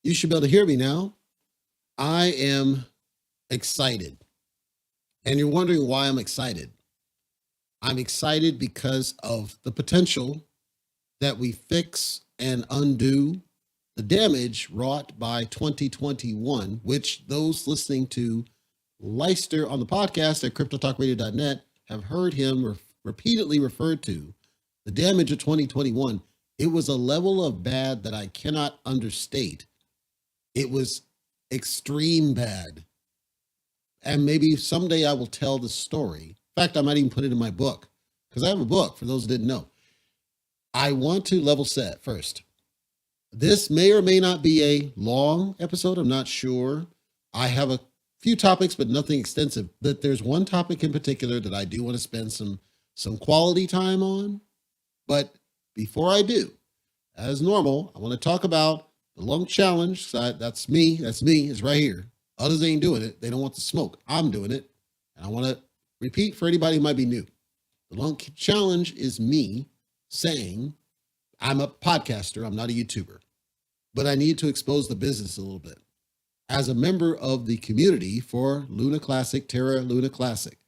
You should be able to hear me now. I am excited. And you're wondering why I'm excited. I'm excited because of the potential that we fix and undo the damage wrought by 2021, which those listening to Leicester on the podcast at cryptotalkradio.net have heard him repeatedly referred to. The damage of 2021, it was a level of bad that I cannot understate. It was extreme bad. And maybe someday I will tell the story. In fact, I might even put it in my book because I have a book for those who didn't know. I want to level set first. This may or may not be a long episode. I'm not sure. I have a few topics, but nothing extensive. But there's one topic in particular that I do want to spend some quality time on. But before I do, as normal, I want to talk about the lung challenge. That's me. It's right here. Others ain't doing it. They don't want the smoke. I'm doing it. And I want to repeat for anybody who might be new. The lung challenge is me saying I'm a podcaster. I'm not a YouTuber, but I need to expose the business a little bit. As a member of the community for Luna Classic, Terra Luna Classic,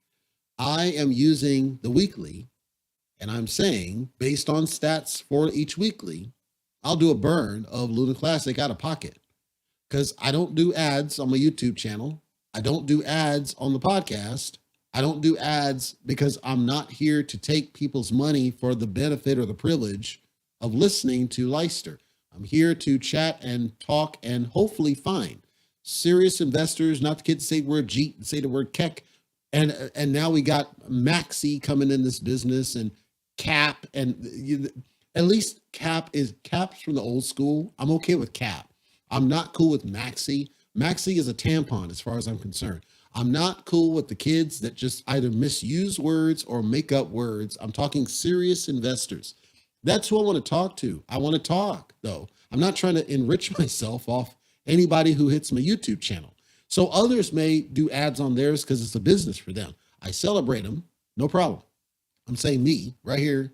I am using the weekly, and I'm saying based on stats for each weekly, I'll do a burn of Luna Classic out of pocket because I don't do ads on my YouTube channel. I don't do ads on the podcast. I don't do ads because I'm not here to take people's money for the benefit or the privilege of listening to Leicester. I'm here to chat and talk and hopefully find serious investors, not the kids say the word Jeet, say the word Keck. And now we got Maxi coming in this business and Cap, and at least Cap's from the old school. I'm okay with Cap. I'm not cool with Maxi. Maxi is a tampon as far as I'm concerned. I'm not cool with the kids that just either misuse words or make up words. I'm talking serious investors. That's who I want to talk to. I want to talk, though. I'm not trying to enrich myself off anybody who hits my YouTube channel. So others may do ads on theirs because it's a business for them. I celebrate them, no problem. I'm saying me right here.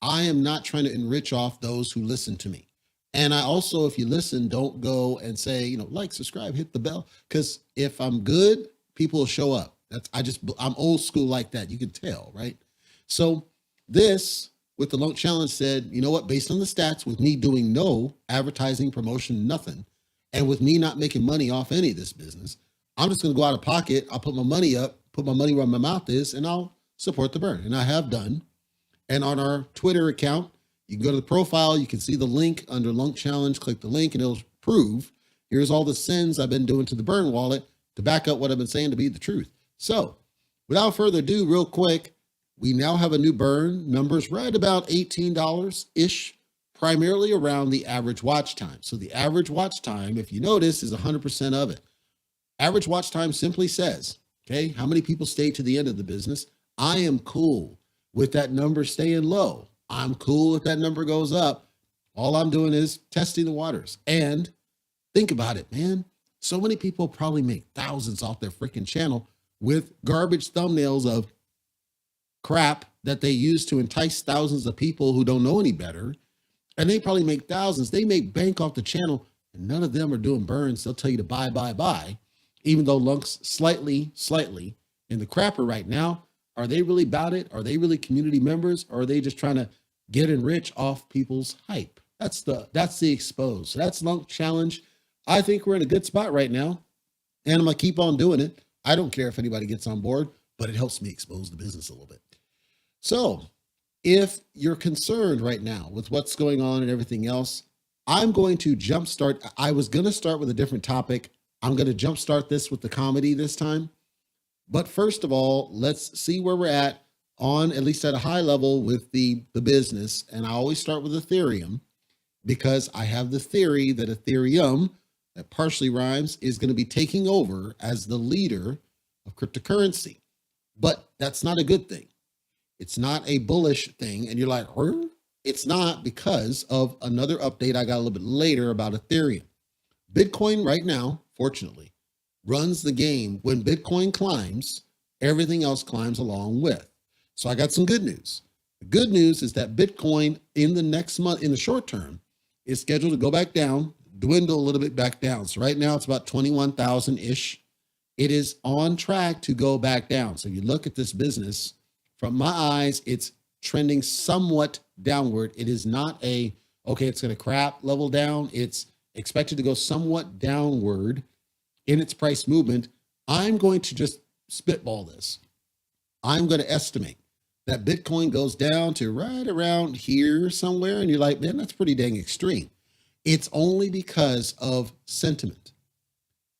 I am not trying to enrich off those who listen to me. And I also, if you listen, don't go and say, like, subscribe, hit the bell. Because if I'm good, people will show up. I'm old school like that. You can tell, right? So this with the Lunk Challenge said, you know what, based on the stats, with me doing no advertising, promotion, nothing, and with me not making money off any of this business, I'm just going to go out of pocket. I'll put my money up, put my money where my mouth is, and I'll support the burn. And I have done. And on our Twitter account, you can go to the profile. You can see the link under Lunk Challenge. Click the link and it'll prove here's all the sins I've been doing to the burn wallet to back up what I've been saying to be the truth. So without further ado, real quick, we now have a new burn, numbers right about $18-ish, primarily around the average watch time. So the average watch time, if you notice, is 100% of it. Average watch time simply says, okay, how many people stay to the end of the business? I am cool with that number staying low. I'm cool if that number goes up. All I'm doing is testing the waters. And think about it, man. So many people probably make thousands off their freaking channel with garbage thumbnails of crap that they use to entice thousands of people who don't know any better. And they probably make thousands. They make bank off the channel, and none of them are doing burns. They'll tell you to buy, even though Lunk's slightly in the crapper right now. Are they really about it? Are they really community members? Or are they just trying to get enriched off people's hype? That's the expose. So that's Lunk Challenge. I think we're in a good spot right now, and I'm gonna keep on doing it. I don't care if anybody gets on board, but it helps me expose the business a little bit. So if you're concerned right now with what's going on and everything else, I'm going to jumpstart. I was going to start with a different topic. I'm going to jumpstart this with the comedy this time. But first of all, let's see where we're at least at a high level with the business. And I always start with Ethereum because I have the theory that Ethereum, that partially rhymes, is going to be taking over as the leader of cryptocurrency. But that's not a good thing. It's not a bullish thing. And you're like, it's not, because of another update I got a little bit later about Ethereum. Bitcoin right now, fortunately, runs the game. When Bitcoin climbs, everything else climbs along with. So I got some good news. The good news is that Bitcoin in the next month, in the short term, is scheduled to go back down. dwindle a little bit back down. So right now it's about 21,000-ish. It is on track to go back down. So if you look at this business, from my eyes, it's trending somewhat downward. It is not okay, it's going to crap level down. It's expected to go somewhat downward in its price movement. I'm going to just spitball this. I'm going to estimate that Bitcoin goes down to right around here somewhere. And you're like, man, that's pretty dang extreme. It's only because of sentiment.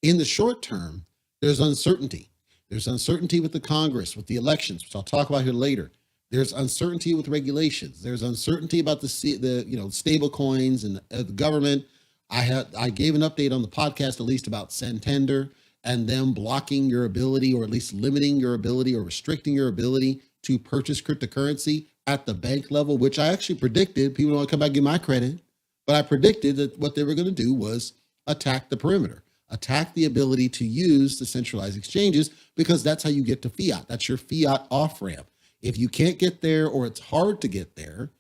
In the short term, there's uncertainty. There's uncertainty with the Congress, with the elections, which I'll talk about here later. There's uncertainty with regulations. There's uncertainty about the stable coins and the government. I gave an update on the podcast, at least about Santander and them blocking your ability, or at least limiting your ability or restricting your ability to purchase cryptocurrency at the bank level, which I actually predicted. People don't want to come back and give my credit, but I predicted that what they were going to do was attack the perimeter, attack the ability to use the centralized exchanges, because that's how you get to fiat. That's your fiat off ramp. If you can't get there, or it's hard to get there,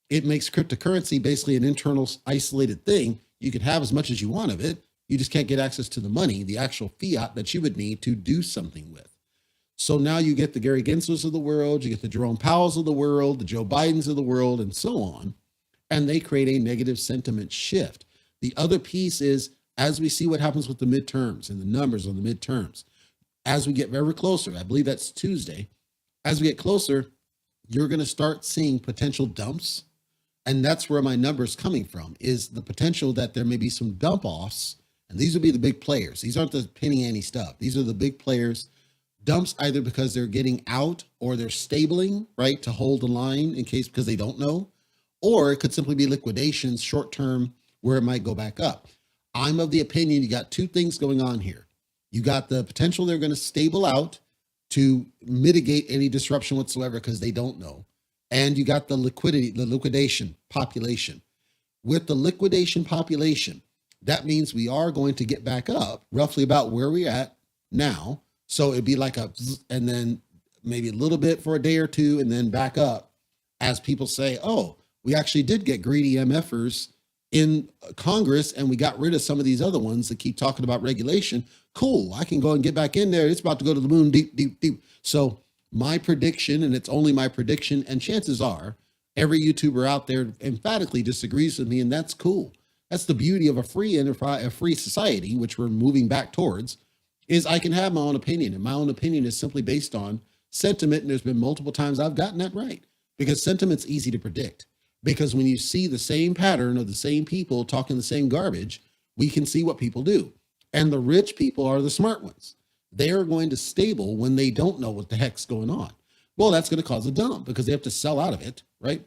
it makes cryptocurrency basically an internal isolated thing. You can have as much as you want of it. You just can't get access to the money, the actual fiat that you would need to do something with. So now you get the Gary Genslers of the world, you get the Jerome Powells of the world, the Joe Bidens of the world, and so on. And they create a negative sentiment shift. The other piece is, as we see what happens with the midterms and the numbers on the midterms, as we get very closer, I believe that's Tuesday, as we get closer, you're going to start seeing potential dumps. And that's where my number's coming from, is the potential that there may be some dump offs. And these would be the big players. These aren't the penny ante stuff. These are the big players. Dumps either because they're getting out, or they're stabling, right, to hold the line in case, because they don't know. Or it could simply be liquidations short term, where it might go back up. I'm of the opinion you got two things going on here. You got the potential they're going to stable out to mitigate any disruption whatsoever, because they don't know. And you got the liquidation population. With the liquidation population, that means we are going to get back up roughly about where we're at now. So it'd be like and then maybe a little bit for a day or two, and then back up as people say, oh, we actually did get greedy MFers in Congress, and we got rid of some of these other ones that keep talking about regulation. Cool, I can go and get back in there. It's about to go to the moon, deep, deep, deep. So my prediction, and it's only my prediction, and chances are every YouTuber out there emphatically disagrees with me, and that's cool. That's the beauty of a free enterprise, a free society, which we're moving back towards, is I can have my own opinion, and my own opinion is simply based on sentiment. And there's been multiple times I've gotten that right, because sentiment's easy to predict. Because when you see the same pattern of the same people talking the same garbage, we can see what people do. And the rich people are the smart ones. They are going to stable when they don't know what the heck's going on. Well, that's going to cause a dump because they have to sell out of it, right?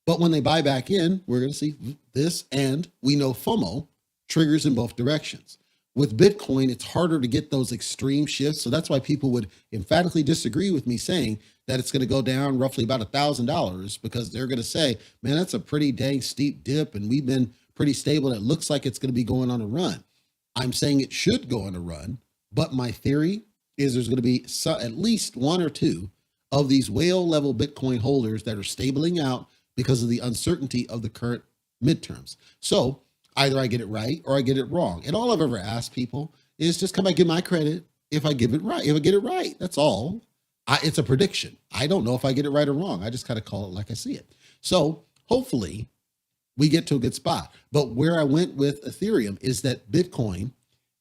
But when they buy back in, we're going to see this, and we know FOMO triggers in both directions. With Bitcoin, it's harder to get those extreme shifts. So that's why people would emphatically disagree with me saying that it's going to go down roughly about $1,000, because they're going to say, man, that's a pretty dang steep dip, and we've been pretty stable. And it looks like it's going to be going on a run. I'm saying it should go on a run, but my theory is there's going to be at least one or two of these whale level Bitcoin holders that are stabling out because of the uncertainty of the current midterms. So either I get it right or I get it wrong. And all I've ever asked people is just come back, give my credit if I give it right. If I get it right, that's all. It's a prediction. I don't know if I get it right or wrong. I just kind of call it like I see it. So hopefully we get to a good spot. But where I went with Ethereum is that Bitcoin,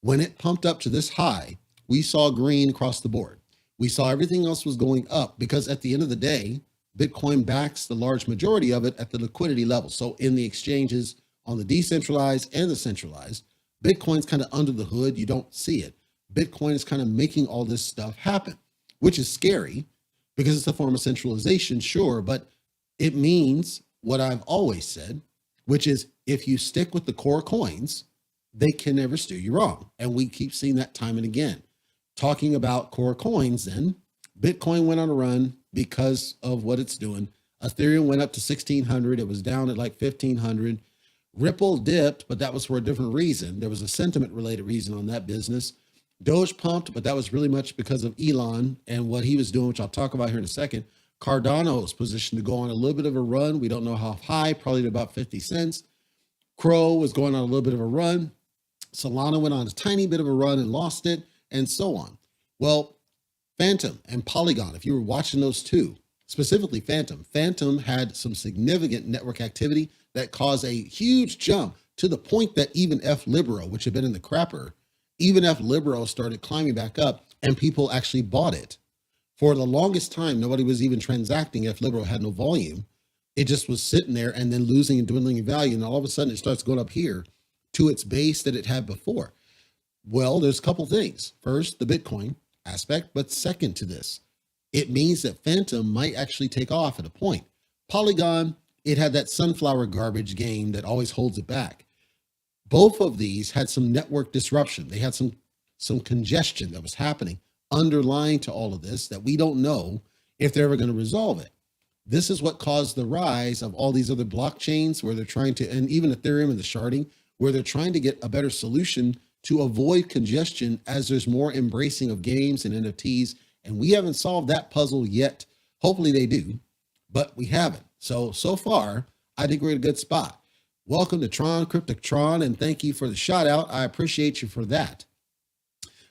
when it pumped up to this high, we saw green across the board. We saw everything else was going up, because at the end of the day, Bitcoin backs the large majority of it at the liquidity level. So in the exchanges, on the decentralized and the centralized, Bitcoin's kind of under the hood. You don't see it. Bitcoin is kind of making all this stuff happen, which is scary because it's a form of centralization, sure, but it means what I've always said, which is if you stick with the core coins, they can never steer you wrong. And we keep seeing that time and again. Talking about core coins, then, Bitcoin went on a run because of what it's doing. Ethereum went up to 1,600. It was down at like 1,500. Ripple dipped, but that was for a different reason. There was a sentiment-related reason on that business. Doge pumped, but that was really much because of Elon and what he was doing, which I'll talk about here in a second. Cardano is positioned to go on a little bit of a run. We don't know how high, probably to about 50 cents. Crow was going on a little bit of a run. Solana went on a tiny bit of a run and lost it, and so on. Well, Phantom and Polygon, if you were watching those two, specifically Phantom had some significant network activity that caused a huge jump to the point that even F Libero, which had been in the crapper, even F Libero started climbing back up and people actually bought it. For the longest time, nobody was even transacting. F Libero had no volume. It just was sitting there and then losing and dwindling in value. And all of a sudden it starts going up here to its base that it had before. Well, there's a couple things. First, the Bitcoin aspect, but second to this, it means that Phantom might actually take off at a point. Polygon, it had that sunflower garbage game that always holds it back. Both of these had some network disruption. They had some congestion that was happening underlying to all of this that we don't know if they're ever going to resolve it. This is what caused the rise of all these other blockchains where they're trying to, and even Ethereum and the sharding, where they're trying to get a better solution to avoid congestion as there's more embracing of games and NFTs. And we haven't solved that puzzle yet. Hopefully they do, but we haven't. So far, I think we're in a good spot. Welcome to Tron, Cryptic Tron, and thank you for the shout out. I appreciate you for that.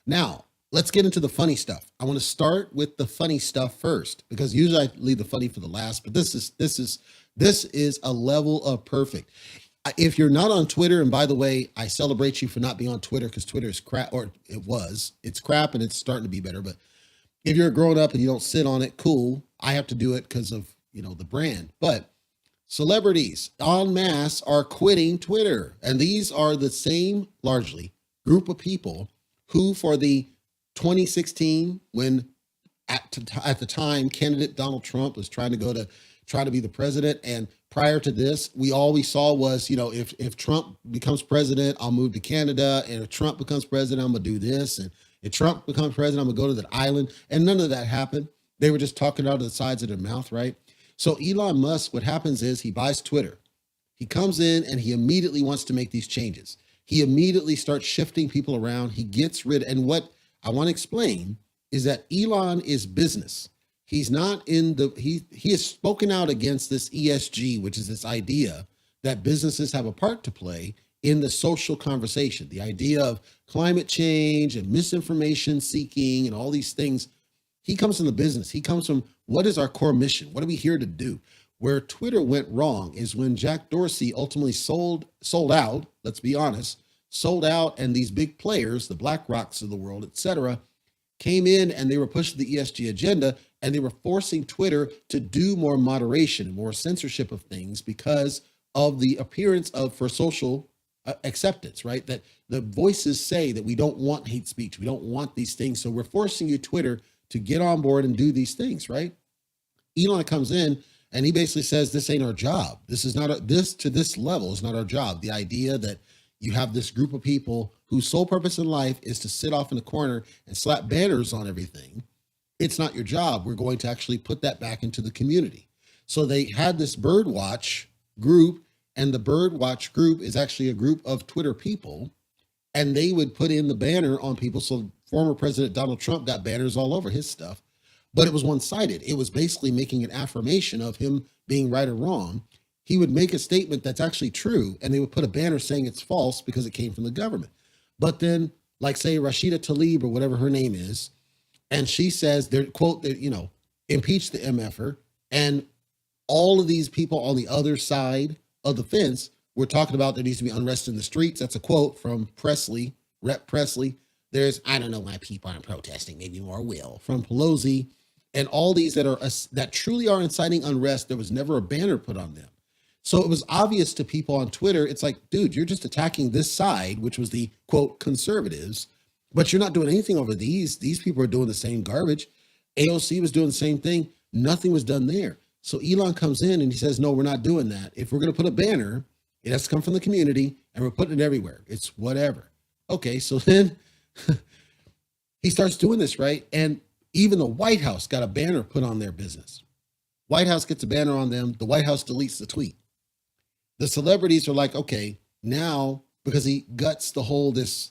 Now, let's get into the funny stuff. I want to start with the funny stuff first, because usually I leave the funny for the last, but this is a level of perfect. If you're not on Twitter, and by the way, I celebrate you for not being on Twitter because Twitter is crap, or it's crap and it's starting to be better. But if you're grown up and you don't sit on it, cool. I have to do it because of, the brand. But celebrities en masse are quitting Twitter. And these are the same, largely, group of people who for the 2016, when at the time, candidate Donald Trump was trying to be the president. And prior to this, all we saw was, if Trump becomes president, I'll move to Canada. And if Trump becomes president, I'm going to do this. And if Trump becomes president, I'm going to go to that island. And none of that happened. They were just talking out of the sides of their mouth, right? So Elon Musk, what happens is he buys Twitter. He comes in and he immediately wants to make these changes. He immediately starts shifting people around. He gets rid. And what I want to explain is that Elon is business. He's not he has spoken out against this ESG, which is this idea that businesses have a part to play in the social conversation, the idea of climate change and misinformation seeking and all these things. He comes from the business. He comes from, what is our core mission? What are we here to do? Where Twitter went wrong is when Jack Dorsey ultimately sold out, let's be honest, sold out, and these big players, the BlackRocks of the world, et cetera, came in and they were pushing the ESG agenda, and they were forcing Twitter to do more moderation and more censorship of things because of the appearance for social acceptance, right? That the voices say that we don't want hate speech. We don't want these things. So we're forcing you, Twitter, to get on board and do these things, right? Elon comes in and he basically says, this ain't our job. This is not, this to this level is not our job. The idea that you have this group of people whose sole purpose in life is to sit off in the corner and slap banners on everything. It's not your job. We're going to actually put that back into the community. So they had this Birdwatch group, and the Birdwatch group is actually a group of Twitter people, and they would put in the banner on people. So former President Donald Trump got banners all over his stuff, but it was one-sided. It was basically making an affirmation of him being right or wrong. He would make a statement that's actually true, and they would put a banner saying it's false because it came from the government. But then, like say Rashida Tlaib or whatever her name is, and she says, they're quote, impeach the MFer, and all of these people on the other side of the fence were talking about there needs to be unrest in the streets. That's a quote from Presley, Rep Presley. There's, I don't know why people aren't protesting, maybe more will, from Pelosi, and all these that truly are inciting unrest. There was never a banner put on them. So it was obvious to people on Twitter. It's like, dude, you're just attacking this side, which was the quote conservatives, but you're not doing anything over these. These people are doing the same garbage. AOC was doing the same thing. Nothing was done there. So Elon comes in and he says, no, we're not doing that. If we're going to put a banner, it has to come from the community, and we're putting it everywhere. It's whatever. Okay, so then he starts doing this, right? And even the White House got a banner put on their business. White House gets a banner on them. The White House deletes the tweet. The celebrities are like, okay, now, because he guts the whole, this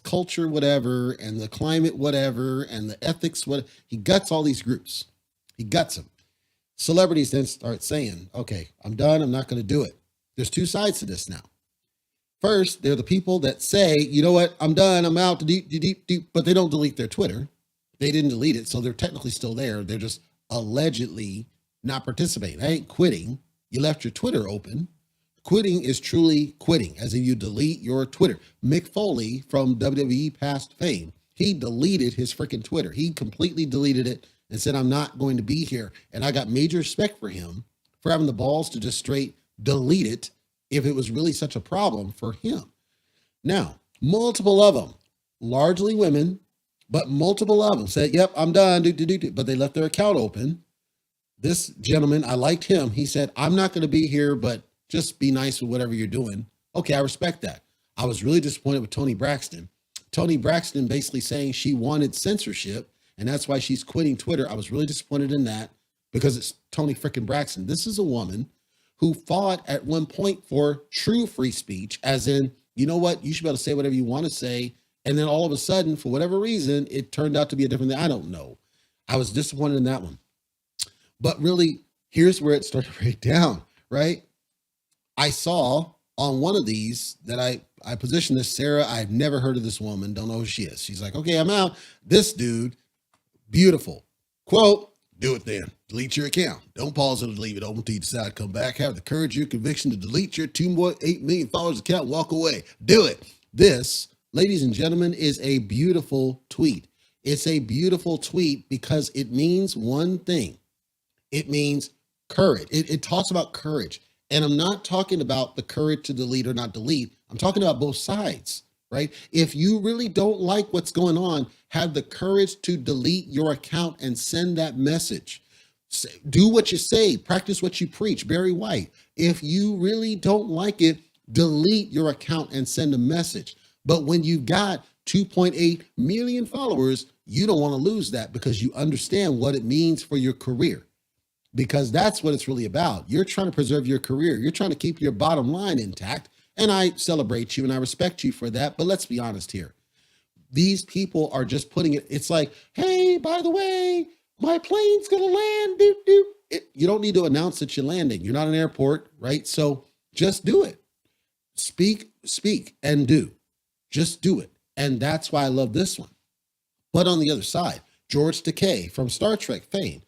culture, whatever, and the climate, whatever, and the ethics, he guts all these groups. He guts them. Celebrities then start saying, okay, I'm done. I'm not going to do it. There's two sides to this now. First, they're the people that say, you know what, I'm done, I'm out, but they don't delete their Twitter. They didn't delete it, so they're technically still there. They're just allegedly not participating. I ain't quitting. You left your Twitter open. Quitting is truly quitting, as in you delete your Twitter. Mick Foley from WWE past fame, he deleted his freaking Twitter. He completely deleted it and said, I'm not going to be here. And I got major respect for him for having the balls to just straight delete it if it was really such a problem for him. Now, multiple of them, largely women, but multiple of them said, yep, I'm done, but they left their account open. This gentleman, I liked him. He said, I'm not going to be here, but just be nice with whatever you're doing. Okay, I respect that. I was really disappointed with Toni Braxton. Toni Braxton basically saying she wanted censorship, and that's why she's quitting Twitter. I was really disappointed in that because it's Toni freaking Braxton. This is a woman who fought at one point for true free speech, as in, you know what, you should be able to say whatever you want to say. And then all of a sudden, for whatever reason, it turned out to be a different thing. I don't know. I was disappointed in that one. But really, here's where it started to break down, right? I saw on one of these that I positioned this Sarah. I've never heard of this woman. Don't know who she is. She's like, okay, I'm out. This dude, beautiful. Quote, do it then. Delete your account. Don't pause it or leave it open until you decide to come back. Have the courage, your conviction to delete your 2.8 million followers account and walk away. Do it. This, ladies and gentlemen, is a beautiful tweet. It's a beautiful tweet because it means one thing. It means courage. It talks about courage. And I'm not talking about the courage to delete or not delete. I'm talking about both sides, right? If you really don't like what's going on, have the courage to delete your account and send that message. Do what you say, practice what you preach. Barry White. If you really don't like it, delete your account and send a message. But when you've got 2.8 million followers, you don't want to lose that because you understand what it means for your career. Because that's what it's really about. You're trying to preserve your career. You're trying to keep your bottom line intact. And I celebrate you and I respect you for that. But let's be honest here. These people are just putting it. It's like, hey, by the way, my plane's going to land. You don't need to announce that you're landing. You're not an airport, right? So just do it. Speak, and do. Just do it. And that's why I love this one. But on the other side, George Takei from Star Trek fame,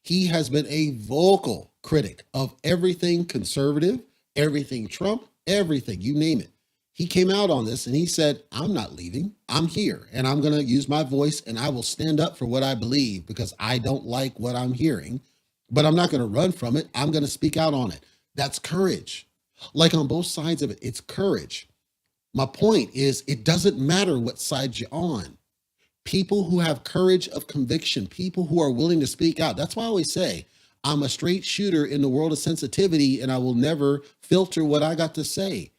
he has been a vocal critic of everything conservative, everything Trump, everything, you name it. He came out on this and he said, I'm not leaving. I'm here and I'm going to use my voice and I will stand up for what I believe because I don't like what I'm hearing, but I'm not going to run from it. I'm going to speak out on it. That's courage. Like on both sides of it, it's courage. My point is, it doesn't matter what side you're on. People who have courage of conviction, people who are willing to speak out. That's why I always say, I'm a straight shooter in the world of sensitivity and I will never filter what I got to say.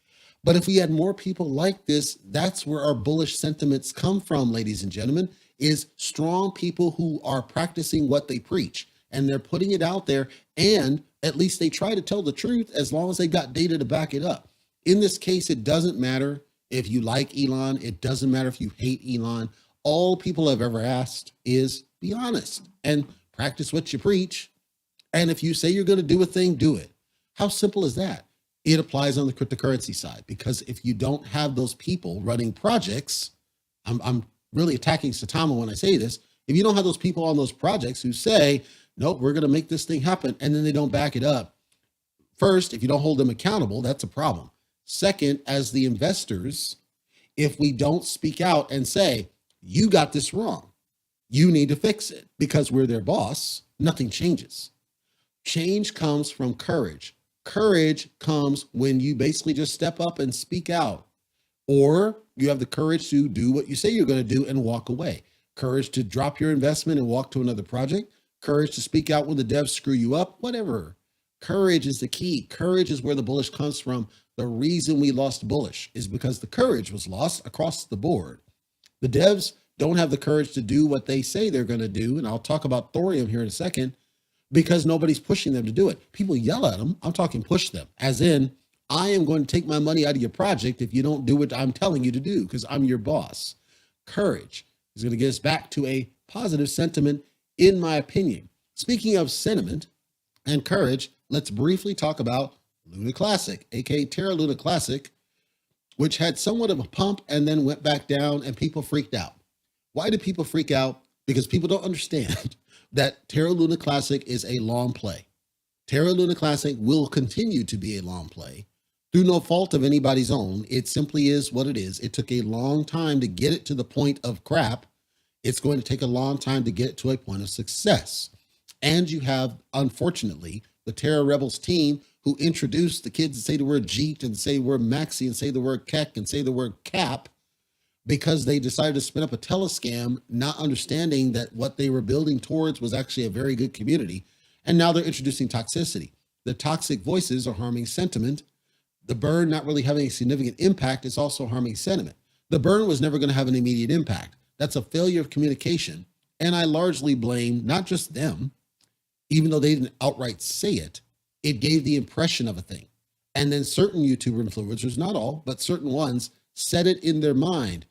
But if we had more people like this, that's where our bullish sentiments come from, ladies and gentlemen, is strong people who are practicing what they preach and they're putting it out there. And at least they try to tell the truth as long as they got data to back it up. In this case, it doesn't matter if you like Elon. It doesn't matter if you hate Elon. All people have ever asked is be honest and practice what you preach. And if you say you're going to do a thing, do it. How simple is that? It applies on the cryptocurrency side, because if you don't have those people running projects, I'm really attacking Saitama when I say this. If you don't have those people on those projects who say, nope, we're going to make this thing happen, and then they don't back it up. First, if you don't hold them accountable, that's a problem. Second, as the investors, if we don't speak out and say, you got this wrong, you need to fix it, because we're their boss, nothing changes. Change comes from courage. Courage comes when you basically just step up and speak out, or you have the courage to do what you say you're going to do and walk away. Courage to drop your investment and walk to another project. Courage to speak out when the devs screw you up, whatever. Courage is the key. Courage is where the bullish comes from. The reason we lost bullish is because the courage was lost across the board. The devs don't have the courage to do what they say they're going to do. And I'll talk about thorium here in a second, because nobody's pushing them to do it. People yell at them. I'm talking push them, as in, I am going to take my money out of your project if you don't do what I'm telling you to do, because I'm your boss. Courage is going to get us back to a positive sentiment, in my opinion. Speaking of sentiment and courage, let's briefly talk about Luna Classic, aka Terra Luna Classic. which had somewhat of a pump and then went back down and people freaked out. Why do people freak out? Because people don't understand that Terra Luna Classic is a long play. Terra Luna Classic will continue to be a long play through no fault of anybody's own. It simply is what it is. It took a long time to get it to the point of crap. It's going to take a long time to get it to a point of success. And you have, unfortunately, the Terra Rebels team who introduced the kids to say the word Jeet and say the word Maxi and say the word Keck and say the word Cap because they decided to spin up a telescam, not understanding that what they were building towards was actually a very good community. And now they're introducing toxicity. The toxic voices are harming sentiment. The burn not really having a significant impact is also harming sentiment. The burn was never going to have an immediate impact. That's a failure of communication. And I largely blame not just them, even though they didn't outright say it, it gave the impression of a thing. And then certain YouTuber influencers, not all, but certain ones, set it in their mind.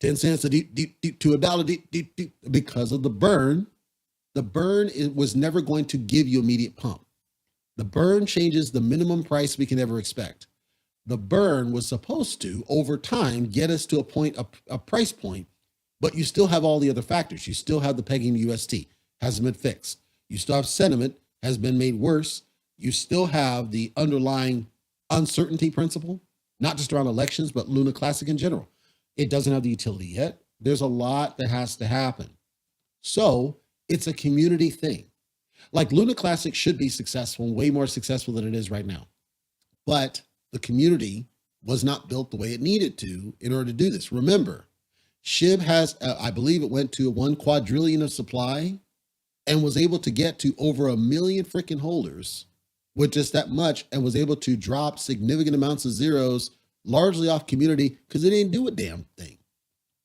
10 cents a deep, to $1 deep, because of the burn. The burn was never going to give you immediate pump. The burn changes the minimum price we can ever expect. The burn was supposed to, over time, get us to a price point, but you still have all the other factors. You still have the pegging UST, hasn't been fixed. You still have sentiment, has been made worse. You still have the underlying uncertainty principle, not just around elections, but Luna Classic in general. It doesn't have the utility yet. There's a lot that has to happen. So it's a community thing. Like Luna Classic should be successful, way more successful than it is right now. But the community was not built the way it needed to in order to do this. Remember, SHIB has, I believe it went to 1 quadrillion of supply and was able to get to over 1 million freaking holders with just that much, and was able to drop significant amounts of zeros largely off community because it didn't do a damn thing.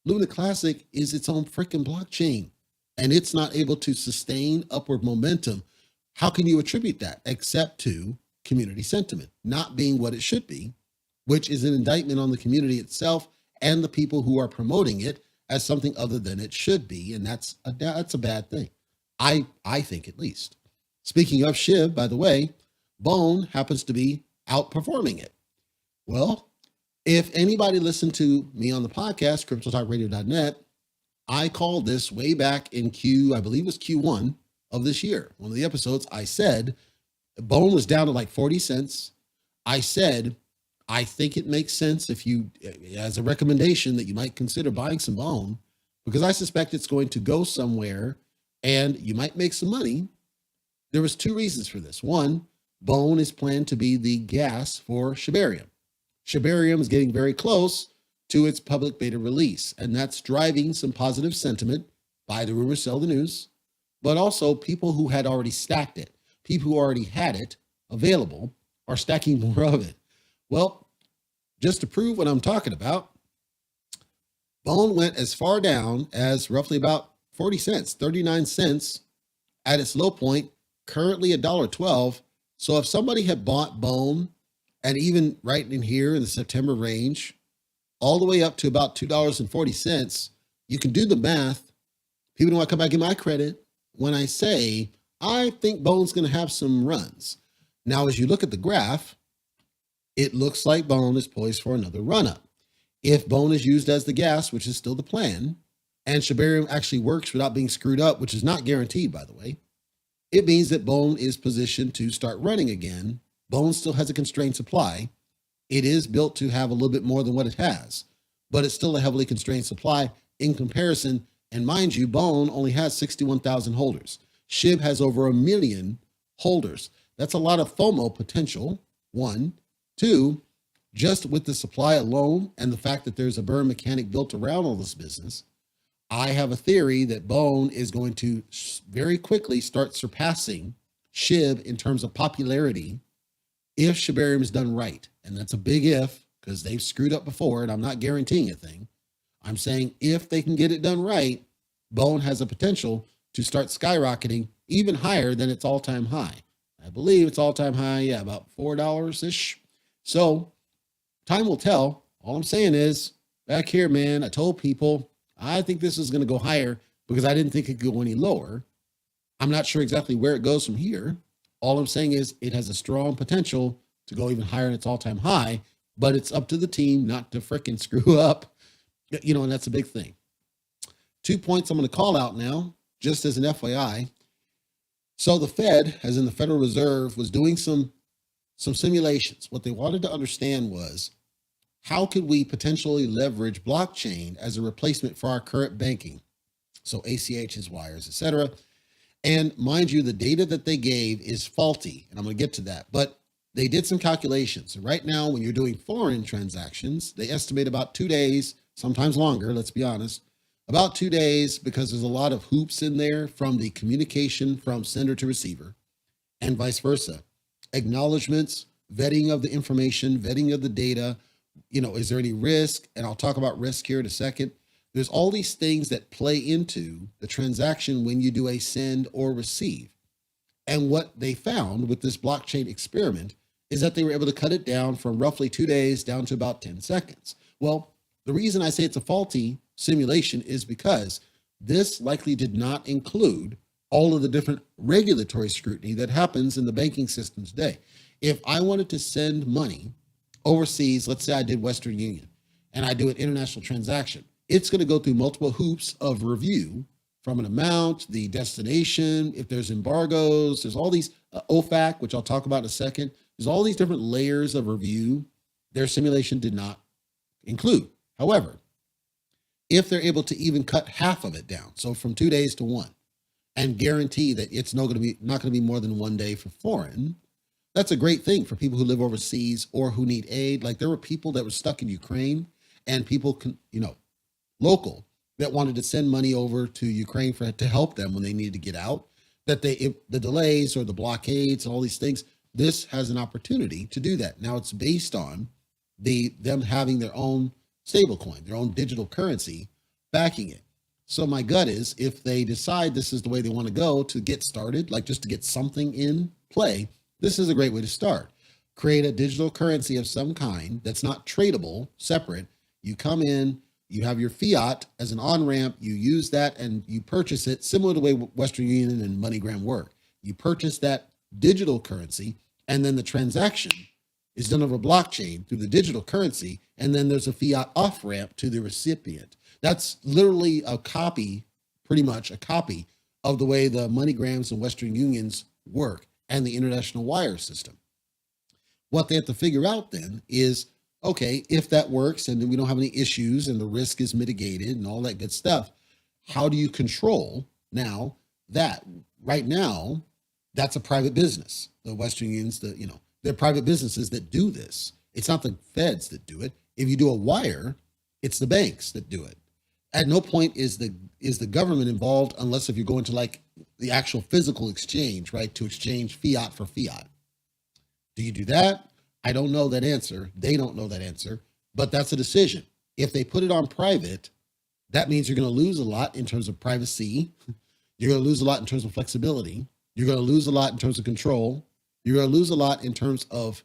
Luna Classic is its own freaking blockchain and it's not able to sustain upward momentum. How can you attribute that except to community sentiment not being what it should be, which is an indictment on the community itself and the people who are promoting it as something other than it should be. And that's a bad thing. I think, at least. Speaking of SHIB, by the way, Bone happens to be outperforming it. Well, if anybody listened to me on the podcast, cryptotalkradio.net, I called this way back in I believe it was Q1 of this year. One of the episodes, I said, Bone was down to like 40 cents. I said, I think it makes sense if you, as a recommendation, that you might consider buying some Bone, because I suspect it's going to go somewhere and you might make some money. There was 2 reasons for this. One, Bone is planned to be the gas for Shibarium. Shibarium is getting very close to its public beta release, and that's driving some positive sentiment by the rumors, sell the news, but also people who had already stacked it, people who already had it available are stacking more of it. Well, just to prove what I'm talking about, Bone went as far down as roughly about 40 cents, 39 cents at its low point, currently $1.12. So if somebody had bought Bone, and even right in here in the September range, all the way up to about $2.40, you can do the math. People don't want to come back and give my credit when I say, I think Bone's going to have some runs. Now, as you look at the graph, it looks like Bone is poised for another run up. If Bone is used as the gas, which is still the plan, and Shibarium actually works without being screwed up, which is not guaranteed, by the way, it means that Bone is positioned to start running again. Bone still has a constrained supply. It is built to have a little bit more than what it has, but it's still a heavily constrained supply in comparison. And mind you, Bone only has 61,000 holders. SHIB has over 1 million holders. That's a lot of FOMO potential, 1. 2, just with the supply alone and the fact that there's a burn mechanic built around all this business, I have a theory that Bone is going to very quickly start surpassing SHIB in terms of popularity if Shibarium is done right. And that's a big if, because they've screwed up before, and I'm not guaranteeing a thing. I'm saying if they can get it done right, Bone has a potential to start skyrocketing even higher than its all-time high. I believe it's all-time high, about $4-ish. So time will tell. All I'm saying is, back here, man, I told people, I think this is going to go higher because I didn't think it could go any lower. I'm not sure exactly where it goes from here. All I'm saying is it has a strong potential to go even higher than its all-time high but it's up to the team not to fricking screw up, and that's a big thing. 2 points I'm going to call out now, just as an FYI. So the Fed, as in the Federal Reserve, was doing some simulations. What they wanted to understand was, how could we potentially leverage blockchain as a replacement for our current banking? So ACHs, wires, etc. And mind you, the data that they gave is faulty, and I'm going to get to that. But they did some calculations. And right now, when you're doing foreign transactions, they estimate about 2 days, sometimes longer, let's be honest, about 2 days, because there's a lot of hoops in there from the communication from sender to receiver and vice versa. Acknowledgements, vetting of the information, vetting of the data. Is there any risk? And I'll talk about risk here in a second. There's all these things that play into the transaction when you do a send or receive. And what they found with this blockchain experiment is that they were able to cut it down from roughly 2 days down to about 10 seconds. Well, the reason I say it's a faulty simulation is because this likely did not include all of the different regulatory scrutiny that happens in the banking system today. If I wanted to send money overseas, let's say I did Western Union and I do an international transaction, it's going to go through multiple hoops of review, from an amount, the destination, if there's embargoes, there's all these OFAC, which I'll talk about in a second. There's all these different layers of review their simulation did not include. However, if they're able to even cut half of it down, so from 2 days to 1, and guarantee that it's not going to be more than 1 day for foreign, that's a great thing for people who live overseas or who need aid. Like, there were people that were stuck in Ukraine, and people local, that wanted to send money over to Ukraine to help them when they needed to get out, that the delays or the blockades, all these things, this has an opportunity to do that. Now it's based on them having their own stable coin, their own digital currency backing it. So my gut is, if they decide this is the way they want to go to get started, like just to get something in play, this is a great way to start. Create a digital currency of some kind that's not tradable, separate. You come in, you have your fiat as an on-ramp, you use that and you purchase it, similar to the way Western Union and MoneyGram work. You purchase that digital currency, and then the transaction is done over blockchain through the digital currency, and then there's a fiat off-ramp to the recipient. That's literally a copy, pretty much a copy of the way the MoneyGrams and Western Unions work and the international wire system. What they have to figure out then is, okay, if that works and we don't have any issues and the risk is mitigated and all that good stuff, how do you control now that? Right now, that's a private business. The Western Unions, they're private businesses that do this. It's not the feds that do it. If you do a wire, it's the banks that do it. At no point is the government involved, unless if you're going to like the actual physical exchange, right? To exchange fiat for fiat. Do you do that? I don't know that answer. They don't know that answer, but that's a decision. If they put it on private, that means you're going to lose a lot in terms of privacy. You're going to lose a lot in terms of flexibility. You're going to lose a lot in terms of control. You're going to lose a lot in terms of,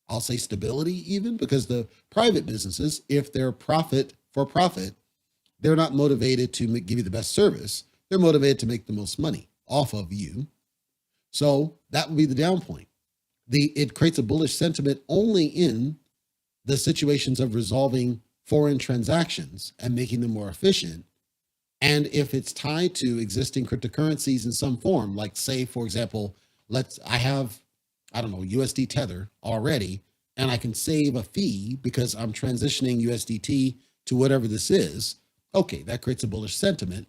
I'll say, stability even, because the private businesses, if they're profit for profit, they're not motivated to give you the best service. They're motivated to make the most money off of you. So that would be the down point. It creates a bullish sentiment only in the situations of resolving foreign transactions and making them more efficient. And if it's tied to existing cryptocurrencies in some form, like say, for example, I have USD Tether already, and I can save a fee because I'm transitioning USDT to whatever this is. Okay, that creates a bullish sentiment.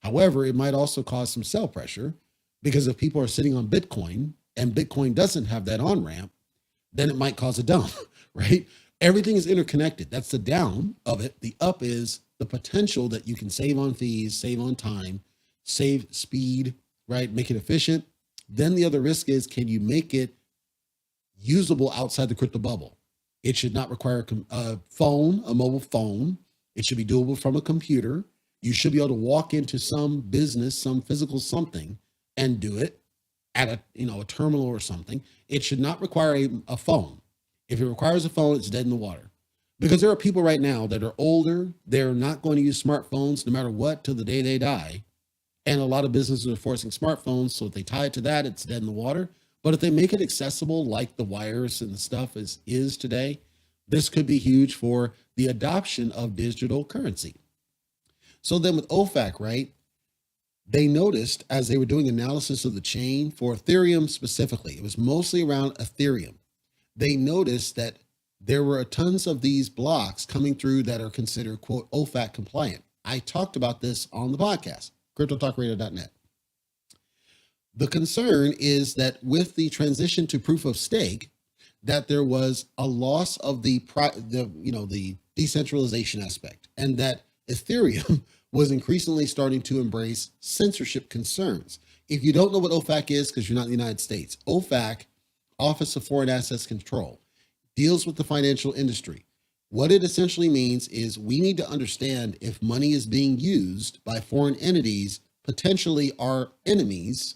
However, it might also cause some sell pressure, because if people are sitting on Bitcoin and Bitcoin doesn't have that on-ramp, then it might cause a dump, right? Everything is interconnected. That's the down of it. The up is the potential that you can save on fees, save on time, save speed, right? Make it efficient. Then the other risk is, can you make it usable outside the crypto bubble? It should not require a mobile phone. It should be doable from a computer. You should be able to walk into some business, some physical something, and do it at a terminal or something. It should not require a phone. If it requires a phone, it's dead in the water. Because there are people right now that are older, they're not going to use smartphones no matter what till the day they die. And a lot of businesses are forcing smartphones, so if they tie it to that, it's dead in the water. But if they make it accessible like the wires and the stuff is today, This could be huge for the adoption of digital currency. So then with OFAC, right, they noticed as they were doing analysis of the chain for Ethereum specifically, it was mostly around Ethereum. They noticed that there were tons of these blocks coming through that are considered, quote, OFAC compliant. I talked about this on the podcast, cryptotalkradio.net. The concern is that with the transition to proof of stake, that there was a loss of the decentralization aspect, and that Ethereum was increasingly starting to embrace censorship concerns. If you don't know what OFAC is, because you're not in the United States, OFAC, Office of Foreign Assets Control, deals with the financial industry. What it essentially means is we need to understand if money is being used by foreign entities, potentially our enemies,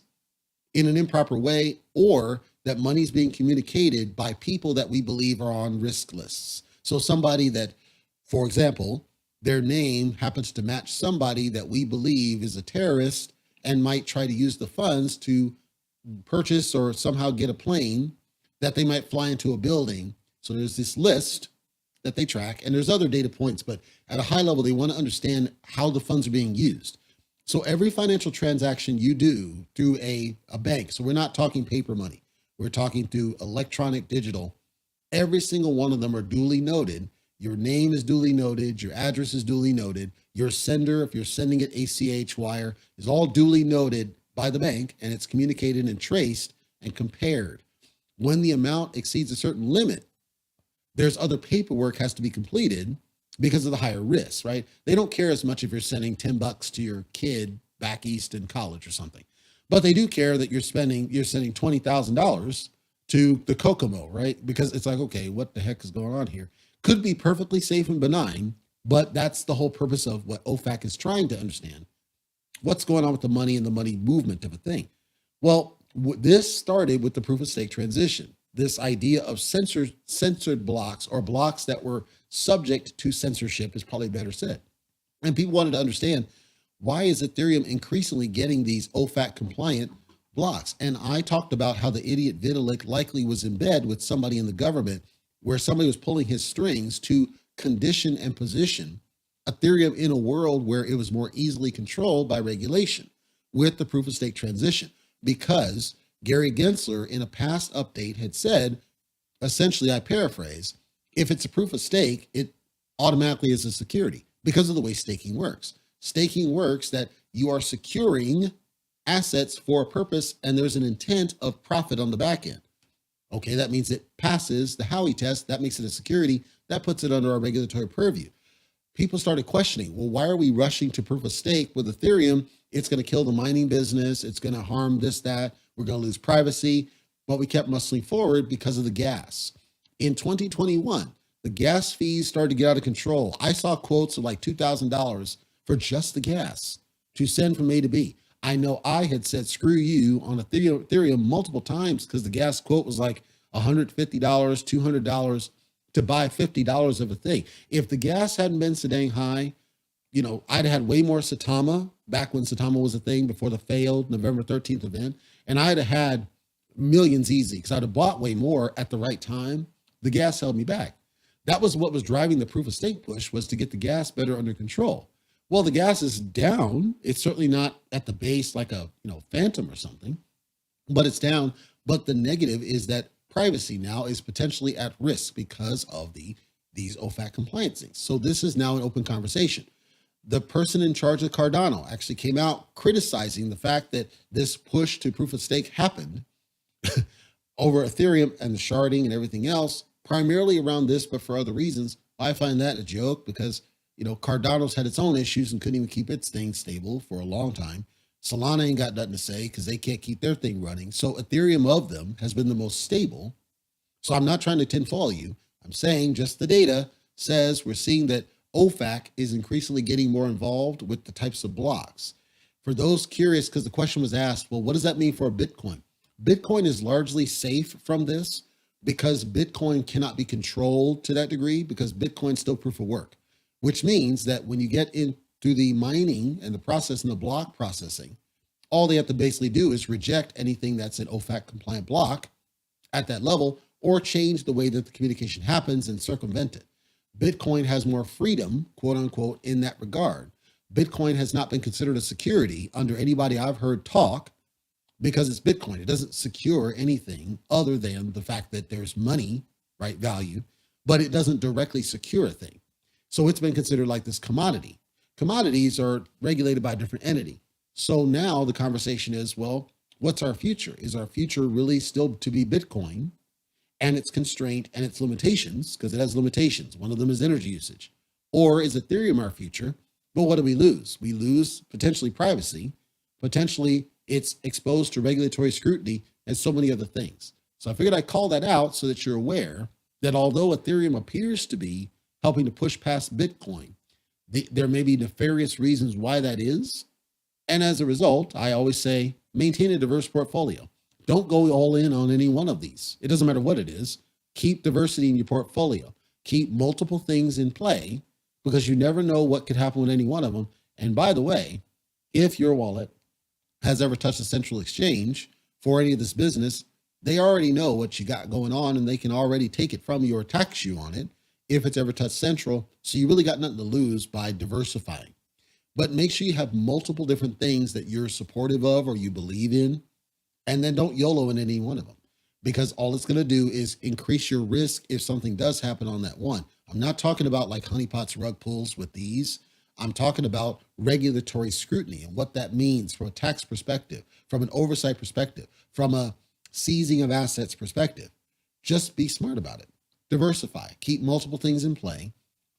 in an improper way, or that money is being communicated by people that we believe are on risk lists. So somebody that, for example, their name happens to match somebody that we believe is a terrorist and might try to use the funds to purchase or somehow get a plane that they might fly into a building. So there's this list that they track, and there's other data points, but at a high level, they want to understand how the funds are being used. So every financial transaction you do through a bank, so we're not talking paper money, we're talking through electronic digital, every single one of them are duly noted. Your name is duly noted, your address is duly noted, your sender, if you're sending it ACH wire, is all duly noted by the bank, and it's communicated and traced and compared. When the amount exceeds a certain limit, there's other paperwork has to be completed because of the higher risk, right? They don't care as much if you're sending $10 to your kid back east in college or something, but they do care that you're sending $20,000 to the Kokomo, right? Because it's like, okay, what the heck is going on here? Could be perfectly safe and benign, but that's the whole purpose of what OFAC is trying to understand. What's going on with the money and the money movement of a thing? Well, this started with the proof of stake transition. This idea of censored blocks, or blocks that were subject to censorship, is probably better said. And people wanted to understand, why is Ethereum increasingly getting these OFAC compliant blocks? And I talked about how the idiot Vitalik likely was in bed with somebody in the government, where somebody was pulling his strings to condition and position Ethereum in a world where it was more easily controlled by regulation with the proof of stake transition. Because Gary Gensler in a past update had said, essentially, I paraphrase, if it's a proof of stake, it automatically is a security because of the way staking works. Staking works that you are securing assets for a purpose, and there's an intent of profit on the back end. Okay, that means it passes the Howey test. That makes it a security. That puts it under our regulatory purview. People started questioning, well, why are we rushing to proof of stake with Ethereum? It's going to kill the mining business. It's going to harm this, that. We're going to lose privacy. But we kept muscling forward because of the gas. In 2021, the gas fees started to get out of control. I saw quotes of like $2,000 for just the gas to send from A to B. I know I had said, screw you on Ethereum multiple times because the gas quote was like $150, $200 to buy $50 of a thing. If the gas hadn't been so dang high, I'd had way more Satama back when Satama was a thing before the failed November 13th event. And I'd have had millions easy because I'd have bought way more at the right time. The gas held me back. That was what was driving the proof of stake push, was to get the gas better under control. Well, the gas is down. It's certainly not at the base like a phantom or something, but it's down. But the negative is that privacy now is potentially at risk because of these OFAC compliance things. So this is now an open conversation. The person in charge of Cardano actually came out criticizing the fact that this push to proof of stake happened over Ethereum and the sharding and everything else, primarily around this, but for other reasons. I find that a joke because Cardano's had its own issues and couldn't even keep its thing stable for a long time. Solana ain't got nothing to say because they can't keep their thing running. So Ethereum of them has been the most stable. So I'm not trying to tinfoil you. I'm saying just the data says we're seeing that OFAC is increasingly getting more involved with the types of blocks. For those curious, because the question was asked, well, what does that mean for Bitcoin? Bitcoin is largely safe from this because Bitcoin cannot be controlled to that degree because Bitcoin's still proof of work, which means that when you get into the mining and the process and the block processing, all they have to basically do is reject anything that's an OFAC compliant block at that level, or change the way that the communication happens and circumvent it. Bitcoin has more freedom, quote unquote, in that regard. Bitcoin has not been considered a security under anybody I've heard talk because it's Bitcoin. It doesn't secure anything other than the fact that there's money, right, value, but it doesn't directly secure a thing. So it's been considered like this commodity. Commodities are regulated by a different entity. So now the conversation is, well, what's our future? Is our future really still to be Bitcoin and its constraint and its limitations, because it has limitations? One of them is energy usage. Or is Ethereum our future? But what do we lose? We lose potentially privacy, potentially it's exposed to regulatory scrutiny and so many other things. So I figured I'd call that out so that you're aware that although Ethereum appears to be helping to push past Bitcoin, there may be nefarious reasons why that is. And as a result, I always say, maintain a diverse portfolio. Don't go all in on any one of these. It doesn't matter what it is. Keep diversity in your portfolio. Keep multiple things in play because you never know what could happen with any one of them. And by the way, if your wallet has ever touched a central exchange for any of this business, they already know what you got going on and they can already take it from you or tax you on it if it's ever touched central. So you really got nothing to lose by diversifying. But make sure you have multiple different things that you're supportive of or you believe in, and then don't YOLO in any one of them, because all it's going to do is increase your risk if something does happen on that one. I'm not talking about like honeypots rug pulls with these. I'm talking about regulatory scrutiny and what that means from a tax perspective, from an oversight perspective, from a seizing of assets perspective. Just be smart about it. Diversify, keep multiple things in play.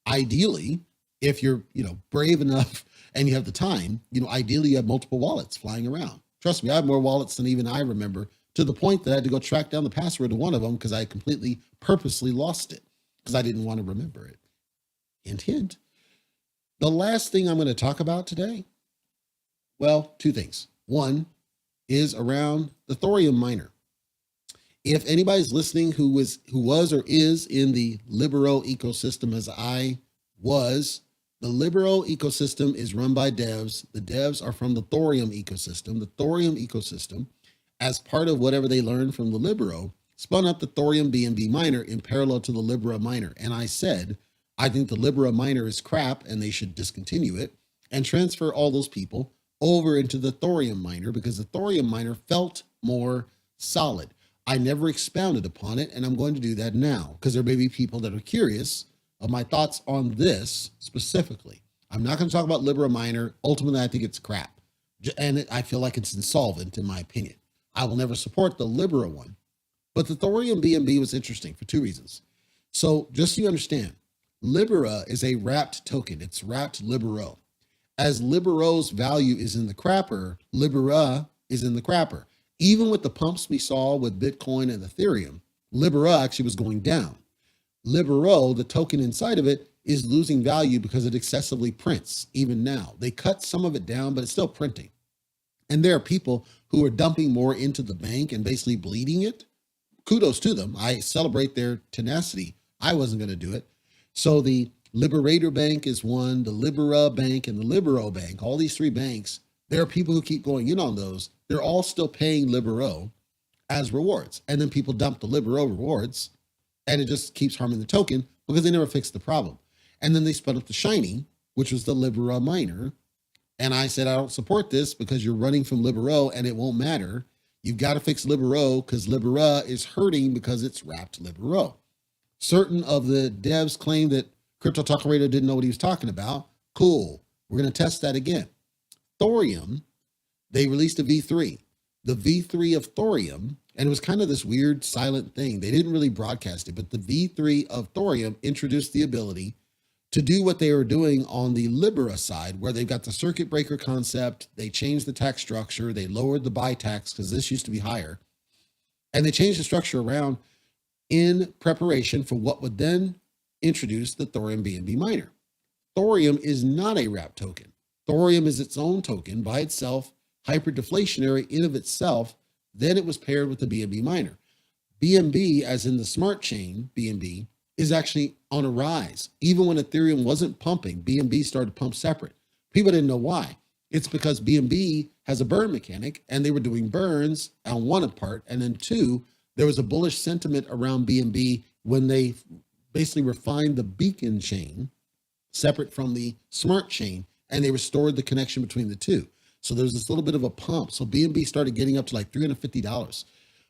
Ideally, if you're, brave enough and you have the time, ideally you have multiple wallets flying around. Trust me, I have more wallets than even I remember, to the point that I had to go track down the password to one of them because I completely purposely lost it because I didn't want to remember it. Hint, hint. The last thing I'm going to talk about today, well, two things. One is around the Thorium Miner. If anybody's listening who was or is in the Libero ecosystem as I was, the Libero ecosystem is run by devs. The devs are from the Thorium ecosystem. The Thorium ecosystem, as part of whatever they learned from the Libero, spun up the Thorium BNB miner in parallel to the Libera miner. And I said, I think the Libera miner is crap and they should discontinue it and transfer all those people over into the Thorium miner because the Thorium miner felt more solid. I never expounded upon it, and I'm going to do that now because there may be people that are curious of my thoughts on this specifically. I'm not going to talk about Libera miner. Ultimately, I think it's crap. And I feel like it's insolvent in my opinion. I will never support the Libera one. But the Thorium BNB was interesting for two reasons. So just so you understand, Libera is a wrapped token. It's wrapped Libero. As Libero's value is in the crapper, Libera is in the crapper. Even with the pumps we saw with Bitcoin and Ethereum, Libera actually was going down. Libero, the token inside of it, is losing value because it excessively prints even now. They cut some of it down, but it's still printing. And there are people who are dumping more into the bank and basically bleeding it. Kudos to them. I celebrate their tenacity. I wasn't going to do it. So the Liberator Bank is one, the Libera Bank and the Libero Bank, all these three banks, there are people who keep going in on those. They're all still paying Libero as rewards. And then people dump the Libero rewards and it just keeps harming the token because they never fixed the problem. And then they spun up the Shiny, which was the Libera miner. And I said, I don't support this because you're running from Libero and it won't matter. You've got to fix Libero because Libera is hurting because it's wrapped Libero. Certain of the devs claim that Crypto Talk Radio didn't know what he was talking about. Cool. We're going to test that again. Thorium, they released a V3. The V3 of Thorium, and it was kind of this weird silent thing. They didn't really broadcast it, but the V3 of Thorium introduced the ability to do what they were doing on the Libera side, where they've got the circuit breaker concept. They changed the tax structure. They lowered the buy tax because this used to be higher. And they changed the structure around in preparation for what would then introduce the Thorium BNB miner. Thorium is not a wrap token. Thorium is its own token by itself, hyper-deflationary in of itself. Then it was paired with the BNB miner. BNB, as in the smart chain BNB, is actually on a rise. Even when Ethereum wasn't pumping, BNB started to pump separate. People didn't know why. It's because BNB has a burn mechanic and they were doing burns on one part, and then two, There was a bullish sentiment around BNB when they basically refined the beacon chain separate from the smart chain, and they restored the connection between the two. So there was this little bit of a pump. So BNB started getting up to like $350.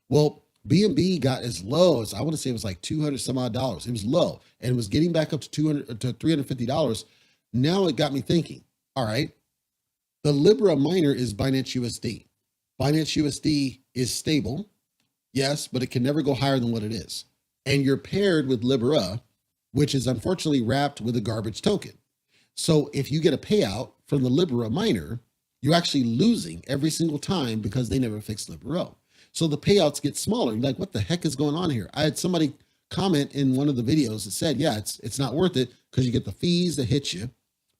Well, BNB got as low as, I want to say it was like 200 some odd dollars. It was low and it was getting back up to $350. Now it got me thinking, all right, the Libra miner is Binance USD. Binance USD is stable, yes, but it can never go higher than what it is. And you're paired with Libra, which is unfortunately wrapped with a garbage token. So if you get a payout from the Libra miner, you're actually losing every single time because they never fixed Libra. So the payouts get smaller. You're like, what the heck is going on here? I had somebody comment in one of the videos that said, yeah, it's not worth it because you get the fees that hit you,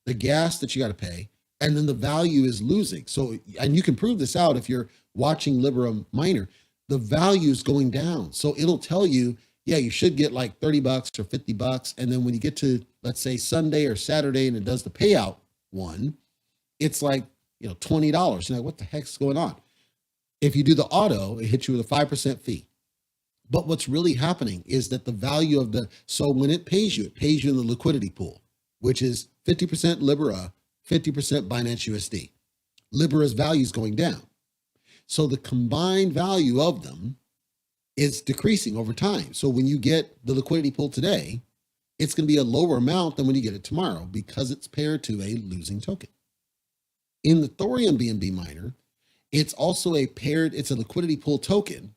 the gas that you got to pay, and then the value is losing. So, and you can prove this out if you're watching Libra Miner, the value is going down. So it'll tell you, yeah, you should get like 30 bucks or 50 bucks. And then when you get to, let's say Sunday or Saturday, and it does the payout one, it's like, $20. You're like, what the heck's going on? If you do the auto, it hits you with a 5% fee. But what's really happening is that the value of so when it pays you in the liquidity pool, which is 50% Libra, 50% Binance USD. Libra's value is going down. So the combined value of them is decreasing over time. So when you get the liquidity pool today, it's going to be a lower amount than when you get it tomorrow because it's paired to a losing token. In the Thorium BNB miner, it's also it's a liquidity pool token,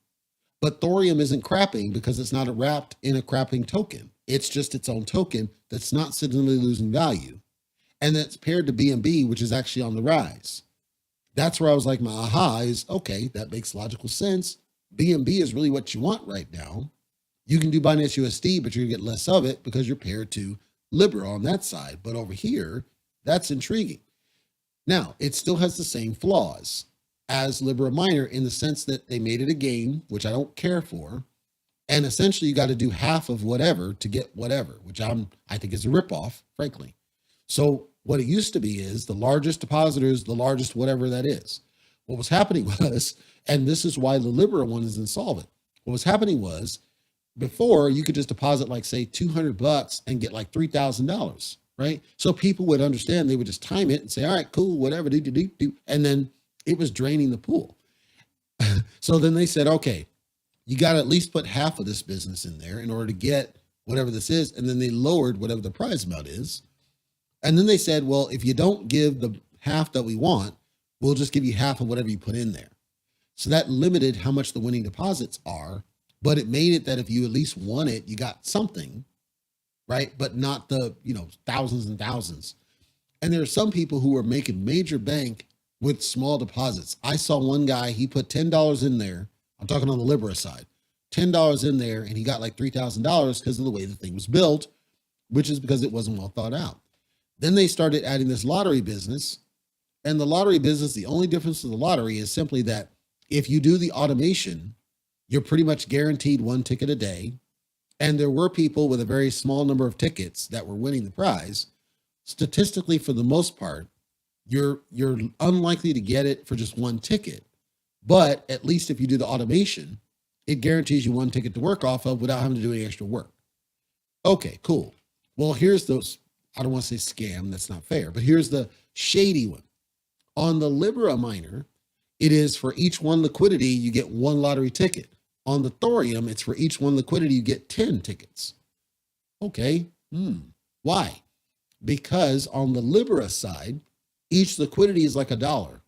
but Thorium isn't crapping because it's not wrapped in a crapping token. It's just its own token that's not significantly losing value. And that's paired to BNB, which is actually on the rise. That's where I was like, my aha is, okay, that makes logical sense. BNB is really what you want right now. You can do Binance USD, but you're gonna get less of it because you're paired to Libra on that side. But over here, that's intriguing. Now, it still has the same flaws as Libra Miner in the sense that they made it a game, which I don't care for. And essentially you got to do half of whatever to get whatever, which I think is a ripoff, frankly. So what it used to be is the largest depositors, the largest whatever that is. What was happening was, and this is why the Libra one is insolvent. What was happening was before you could just deposit like say 200 bucks and get like $3,000, right? So people would understand, they would just time it and say, all right, cool, whatever, do. And then it was draining the pool. So then they said, okay, you got to at least put half of this business in there in order to get whatever this is. And then they lowered whatever the prize amount is. And then they said, well, if you don't give the half that we want, we'll just give you half of whatever you put in there. So that limited how much the winning deposits are, but it made it that if you at least won it, you got something, right? But not the, thousands and thousands. And there are some people who are making major bank with small deposits. I saw one guy, he put $10 in there. I'm talking on the Libra side, $10 in there, and he got like $3,000 because of the way the thing was built, which is because it wasn't well thought out. Then they started adding this lottery business, and the lottery business, the only difference with the lottery is simply that if you do the automation, you're pretty much guaranteed one ticket a day. And there were people with a very small number of tickets that were winning the prize. Statistically, for the most part, you're unlikely to get it for just one ticket. But at least if you do the automation, it guarantees you one ticket to work off of without having to do any extra work. Okay, cool. Well, here's those, I don't want to say scam, that's not fair, but here's the shady one. On the Libra miner, it is for each one liquidity, you get one lottery ticket. On the Thorium, it's for each one liquidity, you get 10 tickets. Okay, why? Because on the Libra side, each liquidity is like $1.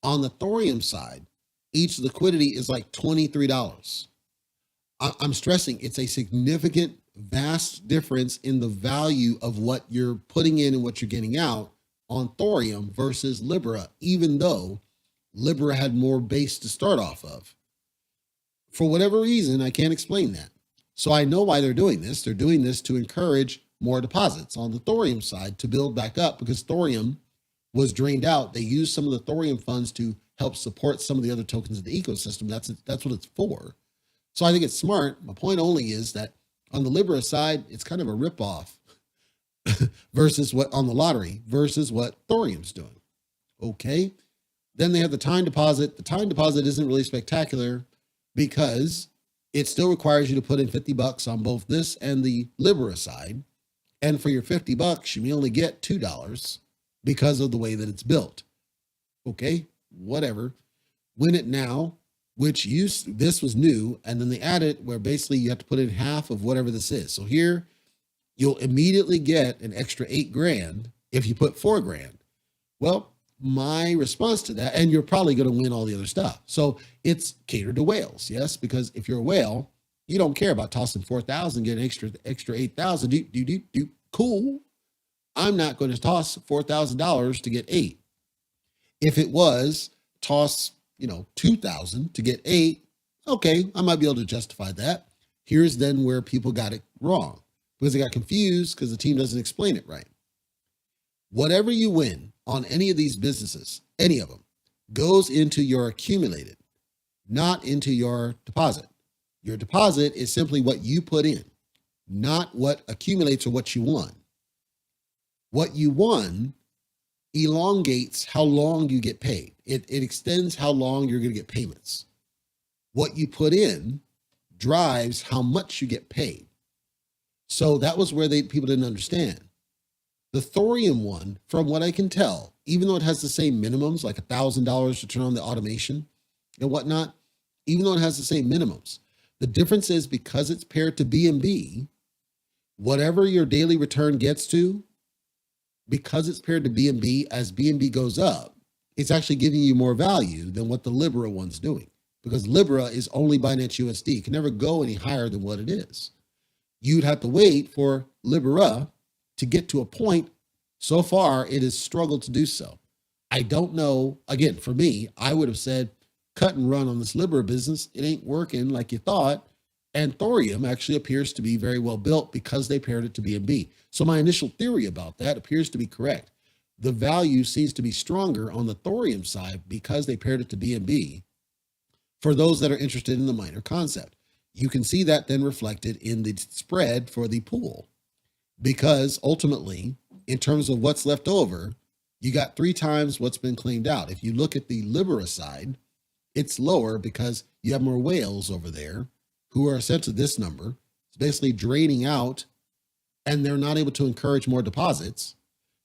On the Thorium side, each liquidity is like $23. I'm stressing it's a significant, vast difference in the value of what you're putting in and what you're getting out on Thorium versus Libra, even though Libra had more base to start off of. For whatever reason, I can't explain that. So I know why they're doing this. They're doing this to encourage more deposits on the Thorium side to build back up because Thorium was drained out. They used some of the Thorium funds to help support some of the other tokens in the ecosystem. That's what it's for. So I think it's smart. My point only is that on the Libra side, it's kind of a ripoff versus what on the lottery versus what Thorium's doing. Okay. Then they have the time deposit. The time deposit isn't really spectacular, because it still requires you to put in 50 bucks on both this and the Libra side. And for your 50 bucks, you may only get $2 because of the way that it's built. Okay, whatever. Win it now, which this was new. And then they added where basically you have to put in half of whatever this is. So here you'll immediately get an extra 8 grand if you put 4 grand. Well, my response to that, and you're probably going to win all the other stuff. So it's catered to whales, yes, because if you're a whale, you don't care about tossing 4,000, get an extra 8,000. Do. Cool. I'm not going to toss $4,000 to get 8. If it was toss, 2,000 to get 8, okay, I might be able to justify that. Here's then where people got it wrong because they got confused because the team doesn't explain it right. Whatever you win on any of these businesses, any of them, goes into your accumulated, not into your deposit. Your deposit is simply what you put in, not what accumulates or what you won. What you won elongates how long you get paid. It extends how long you're going to get payments. What you put in drives how much you get paid. So that was where people didn't understand. The thorium one, from what I can tell, even though it has the same minimums, like $1,000 to turn on the automation and whatnot, even though it has the same minimums, the difference is because it's paired to BNB, whatever your daily return gets to, because it's paired to BNB, as BNB goes up, it's actually giving you more value than what the Libra one's doing. Because Libra is only Binance USD. It can never go any higher than what it is. You'd have to wait for Libra to get to a point. So far, it has struggled to do so. I don't know. Again, for me, I would have said, cut and run on this Libra business. It ain't working like you thought. And thorium actually appears to be very well built because they paired it to BNB. So my initial theory about that appears to be correct. The value seems to be stronger on the thorium side because they paired it to BNB for those that are interested in the miner concept. You can see that then reflected in the spread for the pool, because ultimately, in terms of what's left over, you got 3 times what's been claimed out. If you look at the Libra side, it's lower because you have more whales over there who are essentially this number. It's basically draining out and they're not able to encourage more deposits.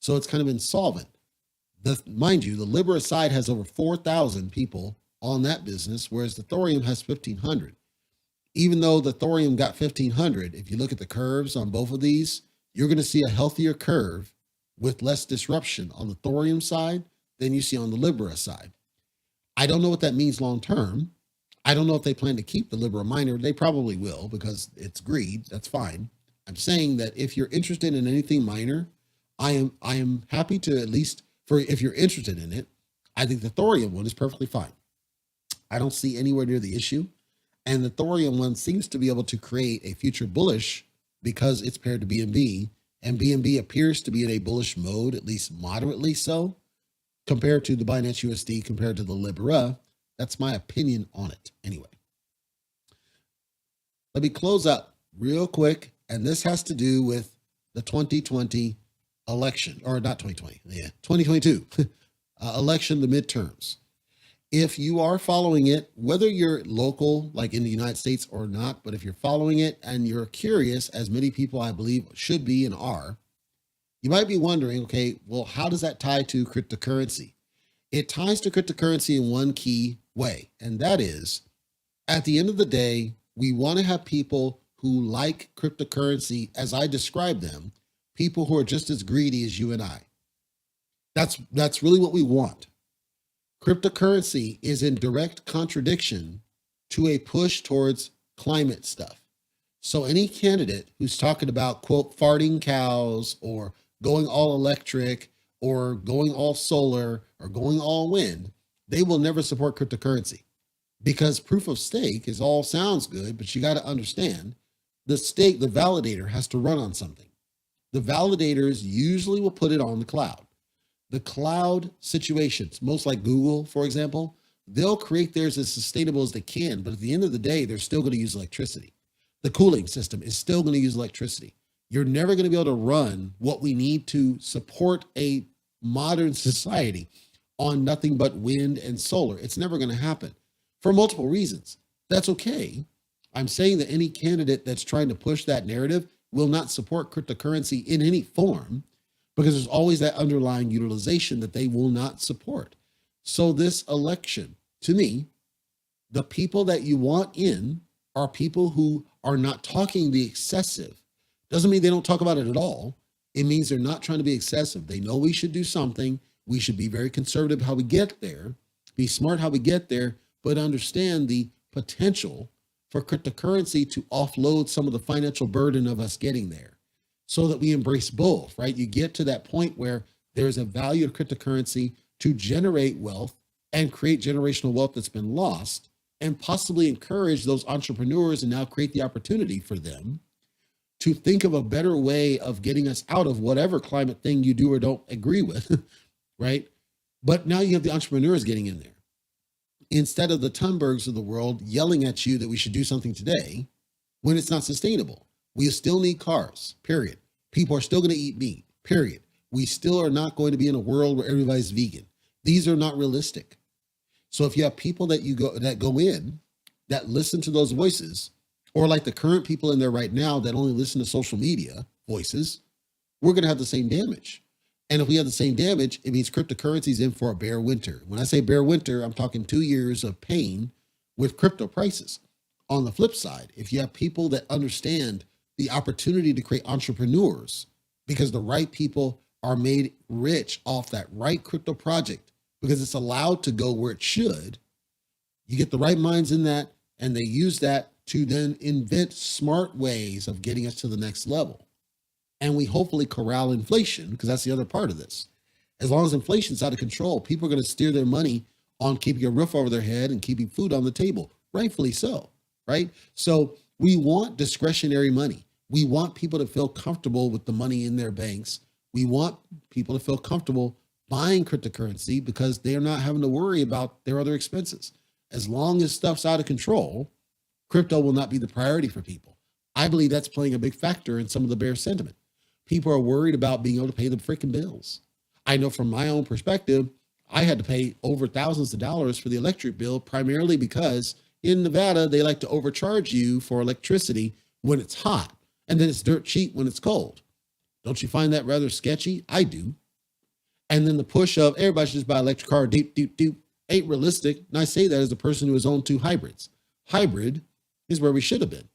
So it's kind of insolvent. Mind you, the Libra side has over 4,000 people on that business, whereas the thorium has 1,500. Even though the thorium got 1,500, if you look at the curves on both of these, you're going to see a healthier curve with less disruption on the thorium side than you see on the Libra side. I don't know what that means long term. I don't know if they plan to keep the Libra miner. They probably will because it's greed. That's fine. I'm saying that if you're interested in anything miner, I am happy to, at least for if you're interested in it, I think the thorium one is perfectly fine. I don't see anywhere near the issue. And the thorium one seems to be able to create a future bullish because it's paired to BNB, and BNB appears to be in a bullish mode, at least moderately so, compared to the Binance USD, compared to the Libra. That's my opinion on it. Anyway, let me close up real quick. And this has to do with the 2020 election, or not 2020, 2022 election, the midterms. If you are following it, whether you're local, like in the United States or not, but if you're following it and you're curious, as many people I believe should be and are, you might be wondering, okay, well, how does that tie to cryptocurrency? It ties to cryptocurrency in one key way, and that is, at the end of the day, we want to have people who like cryptocurrency, as I describe them, people who are just as greedy as you and I. That's really what we want. Cryptocurrency is in direct contradiction to a push towards climate stuff. So any candidate who's talking about, quote, farting cows or going all electric or going all solar or going all wind, they will never support cryptocurrency, because proof of stake is all sounds good, but you got to understand the validator has to run on something. The validators usually will put it on the cloud. The cloud situations, most like Google, for example, they'll create theirs as sustainable as they can, but at the end of the day, they're still going to use electricity. The cooling system is still going to use electricity. You're never going to be able to run what we need to support a modern society on nothing but wind and solar. It's never going to happen for multiple reasons. That's okay. I'm saying that any candidate that's trying to push that narrative will not support cryptocurrency in any form because there's always that underlying utilization that they will not support. So this election, to me, the people that you want in are people who are not talking the excessive. Doesn't mean they don't talk about it at all. It means they're not trying to be excessive. They know we should do something. We should be very conservative how we get there, be smart how we get there, but understand the potential for cryptocurrency to offload some of the financial burden of us getting there so that we embrace both, right? You get to that point where there's a value of cryptocurrency to generate wealth and create generational wealth that's been lost and possibly encourage those entrepreneurs and now create the opportunity for them to think of a better way of getting us out of whatever climate thing you do or don't agree with, right? But now you have the entrepreneurs getting in there. Instead of the Thunbergs of the world yelling at you that we should do something today when it's not sustainable. We still need cars, period. People are still going to eat meat, period. We still are not going to be in a world where everybody's vegan. These are not realistic. So if you have people that go in that listen to those voices, or like the current people in there right now that only listen to social media voices, we're going to have the same damage. And if we have the same damage, it means cryptocurrency is in for a bear winter. When I say bear winter, I'm talking 2 years of pain with crypto prices. On the flip side, if you have people that understand the opportunity to create entrepreneurs because the right people are made rich off that right crypto project because it's allowed to go where it should, you get the right minds in that and they use that to then invent smart ways of getting us to the next level. And we hopefully corral inflation because that's the other part of this. As long as inflation's out of control, people are going to steer their money on keeping a roof over their head and keeping food on the table, rightfully so, right? So we want discretionary money. We want people to feel comfortable with the money in their banks. We want people to feel comfortable buying cryptocurrency because they're not having to worry about their other expenses. As long as stuff's out of control, crypto will not be the priority for people. I believe that's playing a big factor in some of the bear sentiment. People are worried about being able to pay the freaking bills. I know from my own perspective, I had to pay over thousands of dollars for the electric bill, primarily because in Nevada, they like to overcharge you for electricity when it's hot, and then it's dirt cheap when it's cold. Don't you find that rather sketchy? I do. And then the push of everybody should just buy an electric car, deep, ain't realistic. And I say that as a person who has owned 2 hybrids. Hybrid is where we should have been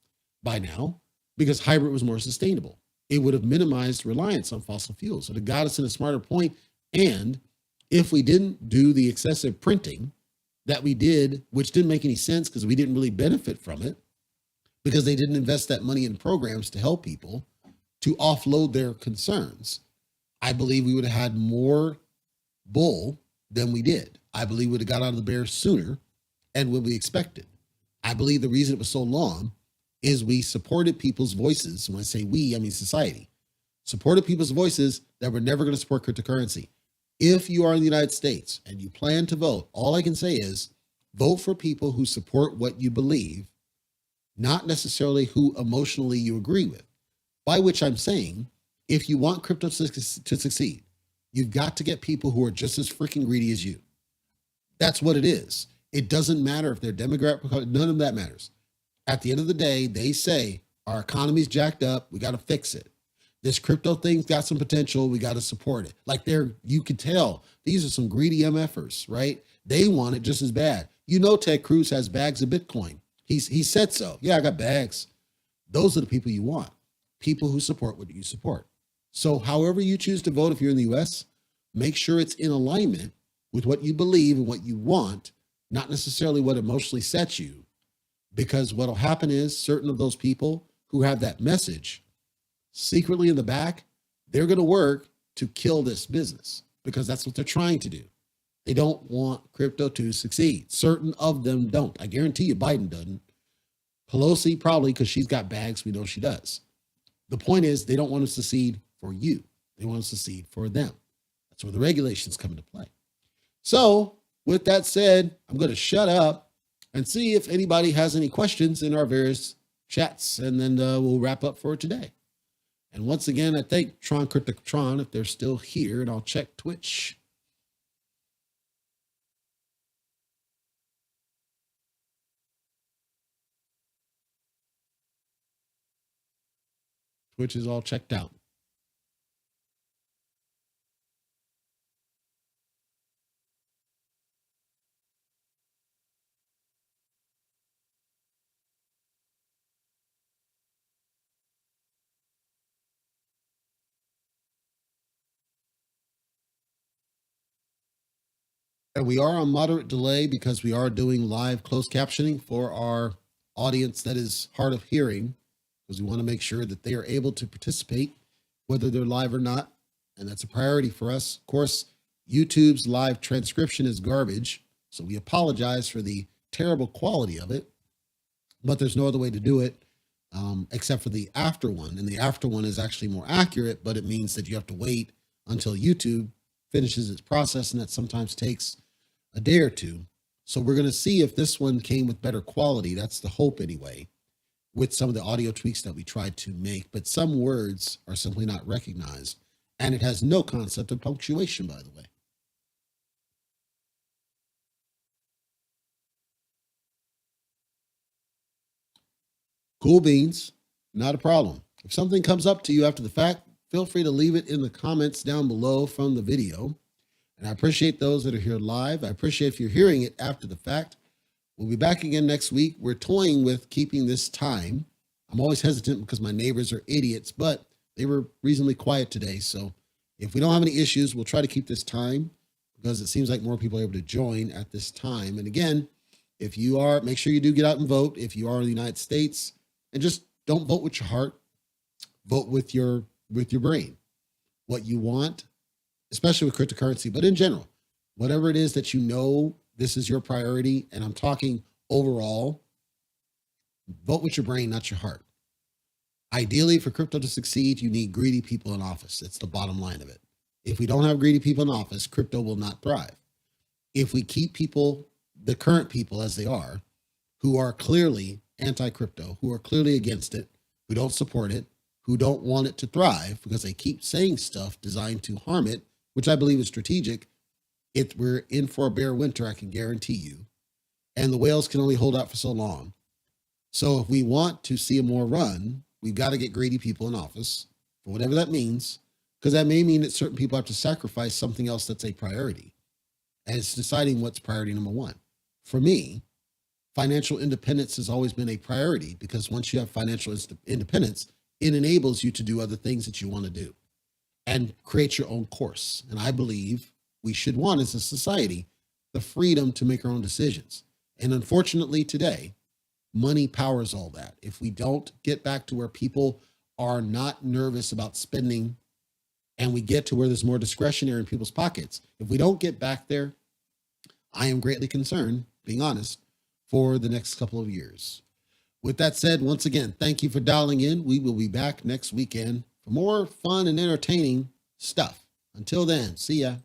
by now because hybrid was more sustainable. It would have minimized reliance on fossil fuels. It got us in a smarter point. And if we didn't do the excessive printing that we did, which didn't make any sense because we didn't really benefit from it, because they didn't invest that money in programs to help people to offload their concerns, I believe we would have had more bull than we did. I believe we would have got out of the bear sooner and when we expected. I believe the reason it was so long is we supported people's voices. When I say we, I mean society. Supported people's voices that were never going to support cryptocurrency. If you are in the United States and you plan to vote, all I can say is vote for people who support what you believe, not necessarily who emotionally you agree with. By which I'm saying, if you want crypto to succeed, you've got to get people who are just as freaking greedy as you. That's what it is. It doesn't matter if they're demographic, none of that matters. At the end of the day, they say our economy's jacked up. We got to fix it. This crypto thing's got some potential. We got to support it. Like you could tell these are some greedy MFers, right? They want it just as bad. You know, Ted Cruz has bags of Bitcoin. He said so. Yeah, I got bags. Those are the people you want. People who support what you support. So however you choose to vote, if you're in the US, make sure it's in alignment with what you believe and what you want, not necessarily what emotionally sets you. Because what'll happen is certain of those people who have that message secretly in the back, they're going to work to kill this business because that's what they're trying to do. They don't want crypto to succeed. Certain of them don't. I guarantee you Biden doesn't. Pelosi probably because she's got bags. We know she does. The point is they don't want to succeed for you. They want to succeed for them. That's where the regulations come into play. So with that said, I'm going to shut up and see if anybody has any questions in our various chats, and then we'll wrap up for today. And once again, I thank Tron Cryptotron if they're still here, and I'll check Twitch. which is all checked out. And we are on moderate delay because we are doing live closed captioning for our audience that is hard of hearing, because we want to make sure that they are able to participate, whether they're live or not. And that's a priority for us. Of course, YouTube's live transcription is garbage, so we apologize for the terrible quality of it, but there's no other way to do it except for the after one. And the after one is actually more accurate, but it means that you have to wait until YouTube finishes its process, and that sometimes takes a day or two. So we're going to see if this one came with better quality. That's the hope anyway, with some of the audio tweaks that we tried to make. But some words are simply not recognized, and it has no concept of punctuation, by the way. Cool beans, not a problem. If something comes up to you after the fact, feel free to leave it in the comments down below from the video. And I appreciate those that are here live. I appreciate if you're hearing it after the fact. We'll be back again next week. We're toying with keeping this time. I'm always hesitant because my neighbors are idiots, but they were reasonably quiet today. So if we don't have any issues, we'll try to keep this time, because it seems like more people are able to join at this time. And again, if you are, make sure you do get out and vote if you are in the United States, and just don't vote with your heart. Vote with your brain. What you want, especially with cryptocurrency, but in general, whatever it is that you know this is your priority, and I'm talking overall, vote with your brain, not your heart. Ideally, for crypto to succeed, you need greedy people in office. That's the bottom line of it. If we don't have greedy people in office, crypto will not thrive. If we keep people, the current people as they are, who are clearly anti-crypto, who are clearly against it, who don't support it, who don't want it to thrive because they keep saying stuff designed to harm it, which I believe is strategic, we're in for a bear winter, I can guarantee you. And the whales can only hold out for so long. So if we want to see a more run, we've got to get greedy people in office, for whatever that means, because that may mean that certain people have to sacrifice something else that's a priority. And it's deciding what's priority number one. For me, financial independence has always been a priority, because once you have financial independence, it enables you to do other things that you want to do and create your own course. And I believe we should want, as a society, the freedom to make our own decisions. And unfortunately today, money powers all that. If we don't get back to where people are not nervous about spending, and we get to where there's more discretionary in people's pockets, if we don't get back there, I am greatly concerned, being honest, for the next couple of years. With that said, once again, thank you for dialing in. We will be back next weekend for more fun and entertaining stuff. Until then, see ya.